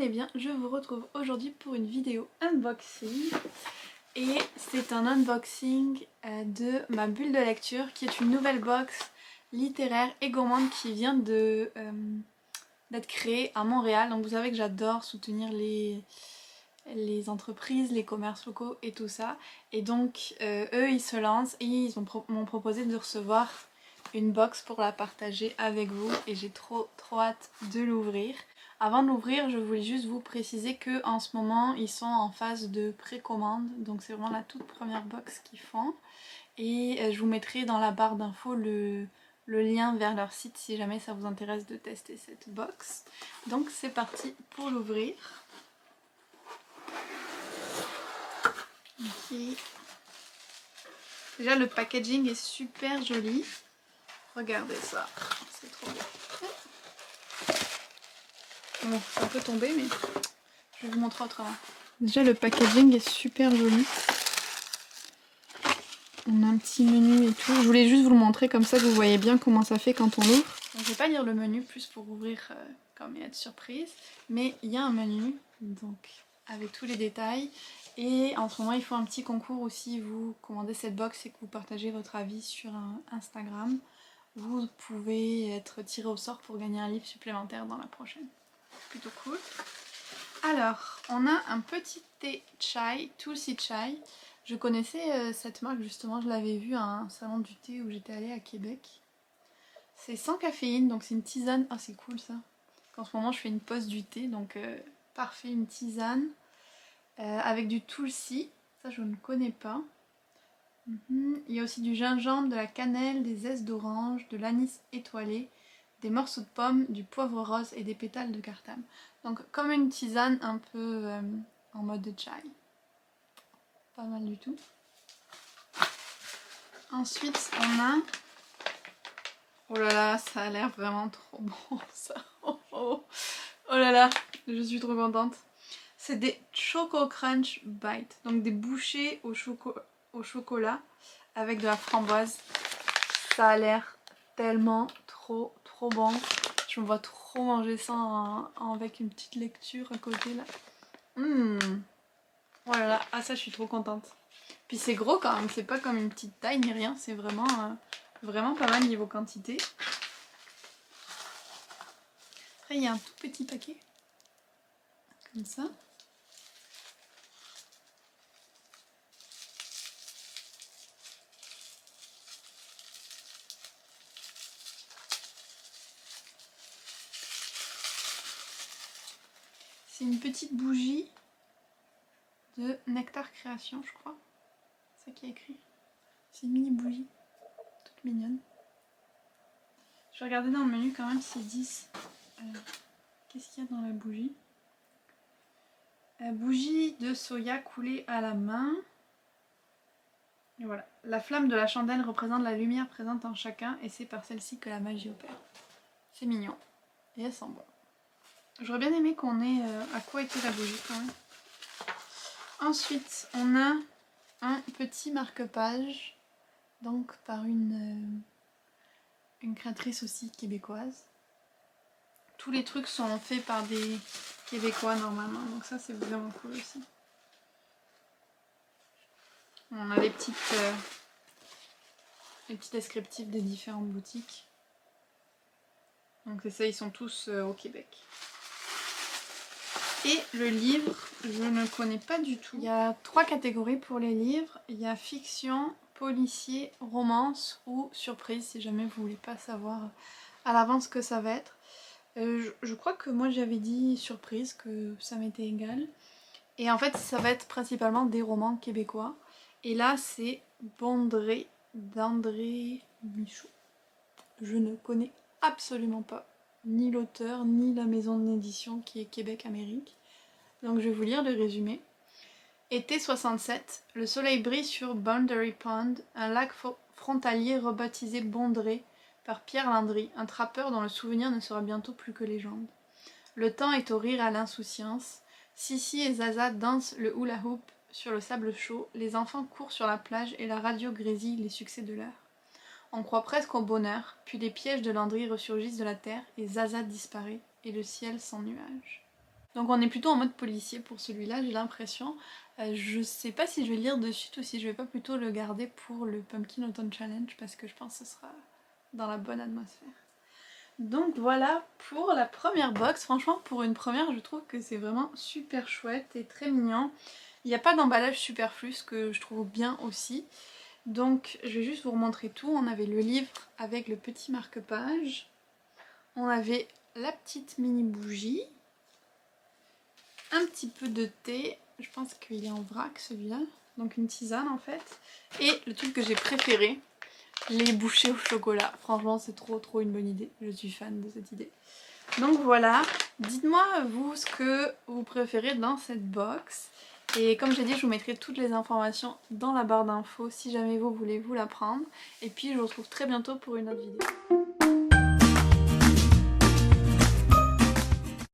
allez bien, je vous retrouve aujourd'hui pour une vidéo unboxing. Et c'est un unboxing de ma bulle de lecture qui est une nouvelle box littéraire et gourmande qui vient d'être créée à Montréal. Donc vous savez que j'adore soutenir les entreprises, les commerces locaux et tout ça. Et donc eux ils se lancent et ils m'ont proposé de recevoir une box pour la partager avec vous et j'ai trop hâte de l'ouvrir. Avant de l'ouvrir, je voulais juste vous préciser que en ce moment ils sont en phase de précommande, donc c'est vraiment la toute première box qu'ils font. Et je vous mettrai dans la barre d'infos le lien vers leur site si jamais ça vous intéresse de tester cette box. Donc c'est parti pour l'ouvrir. Ok. Déjà le packaging est super joli. Regardez ça, c'est trop beau. Bon, ça peut tomber, mais je vais vous montrer autrement. Déjà, le packaging est super joli. On a un petit menu et tout. Je voulais juste vous le montrer comme ça que vous voyez bien comment ça fait quand on l'ouvre. Je vais pas lire le menu plus pour ouvrir comme et être surprise, mais il y a un menu donc avec tous les détails. Et en ce moment, ils font un petit concours aussi. Vous commandez cette box et que vous partagez votre avis sur Instagram. Vous pouvez être tiré au sort pour gagner un livre supplémentaire dans la prochaine. Plutôt cool. Alors, on a un petit thé chai, Tulsi Chai. Je connaissais cette marque justement, je l'avais vue à un salon du thé où j'étais allée à Québec. C'est sans caféine, donc c'est une tisane. Ah, c'est cool ça. En ce moment, je fais une pause du thé, donc parfait, une tisane avec du Tulsi. Ça, je ne connais pas. Il y a aussi du gingembre, de la cannelle, des zestes d'orange, de l'anis étoilé, des morceaux de pommes, du poivre rose et des pétales de cartame. Donc comme une tisane un peu en mode de chai. Pas mal du tout. Ensuite on a... Oh là là, ça a l'air vraiment trop bon ça. Oh là là, je suis trop contente. C'est des Choco Crunch Bites, donc des bouchées au chocolat avec de la framboise. Ça a l'air tellement trop bon. Je me vois trop manger ça avec une petite lecture à côté là. Oh là là, ah ça je suis trop contente. Puis c'est gros quand même, c'est pas comme une petite taille ni rien, c'est vraiment, vraiment pas mal niveau quantité. Après il y a un tout petit paquet, comme ça. C'est une petite bougie de Nectar Création, je crois. C'est ça qui est écrit. C'est une mini bougie, toute mignonne. Je vais regarder dans le menu quand même s'ils disent qu'est-ce qu'il y a dans la bougie. Bougie de soya coulée à la main. Et voilà. La flamme de la chandelle représente la lumière présente en chacun et c'est par celle-ci que la magie opère. C'est mignon. Et elle sent bon. J'aurais bien aimé qu'on ait à quoi était la bougie quand même. Ensuite, on a un petit marque-page. Donc par une créatrice aussi québécoise. Tous les trucs sont faits par des Québécois normalement. Donc ça c'est vraiment cool aussi. On a les petits descriptifs des différentes boutiques. Donc c'est ça, ils sont tous au Québec. Et le livre, je ne connais pas du tout. Il y a 3 catégories pour les livres. Il y a fiction, policier, romance ou surprise, si jamais vous voulez pas savoir à l'avance ce que ça va être. Je crois que moi j'avais dit surprise, que ça m'était égal. Et en fait ça va être principalement des romans québécois. Et là c'est Bondrée d'André Michaud. Je ne connais absolument pas ni l'auteur ni la maison d'édition qui est Québec-Amérique. Donc je vais vous lire le résumé. Été 67, le soleil brille sur Boundary Pond, un lac frontalier rebaptisé Bondrée par Pierre Landry, un trappeur dont le souvenir ne sera bientôt plus que légende. Le temps est au rire à l'insouciance. Sissi et Zaza dansent le hula hoop sur le sable chaud, les enfants courent sur la plage et la radio grésille les succès de l'heure. On croit presque au bonheur, puis les pièges de Landry ressurgissent de la terre et Zaza disparaît, et le ciel sans nuages. Donc on est plutôt en mode policier pour celui-là, j'ai l'impression. Je sais pas si je vais le lire de suite ou si je vais pas plutôt le garder pour le Pumpkin Autumn Challenge parce que je pense que ce sera dans la bonne atmosphère. Donc voilà pour la première box. Franchement pour une première je trouve que c'est vraiment super chouette et très mignon. Il n'y a pas d'emballage superflu, ce que je trouve bien aussi. Donc je vais juste vous remontrer tout. On avait le livre avec le petit marque-page. On avait la petite mini bougie. Un petit peu de thé. Je pense qu'il est en vrac celui-là. Donc une tisane en fait. Et le truc que j'ai préféré, les bouchées au chocolat. Franchement c'est trop une bonne idée. Je suis fan de cette idée. Donc voilà. Dites-moi vous ce que vous préférez dans cette box. Et comme j'ai dit, je vous mettrai toutes les informations dans la barre d'infos si jamais vous voulez vous la prendre. Et puis je vous retrouve très bientôt pour une autre vidéo.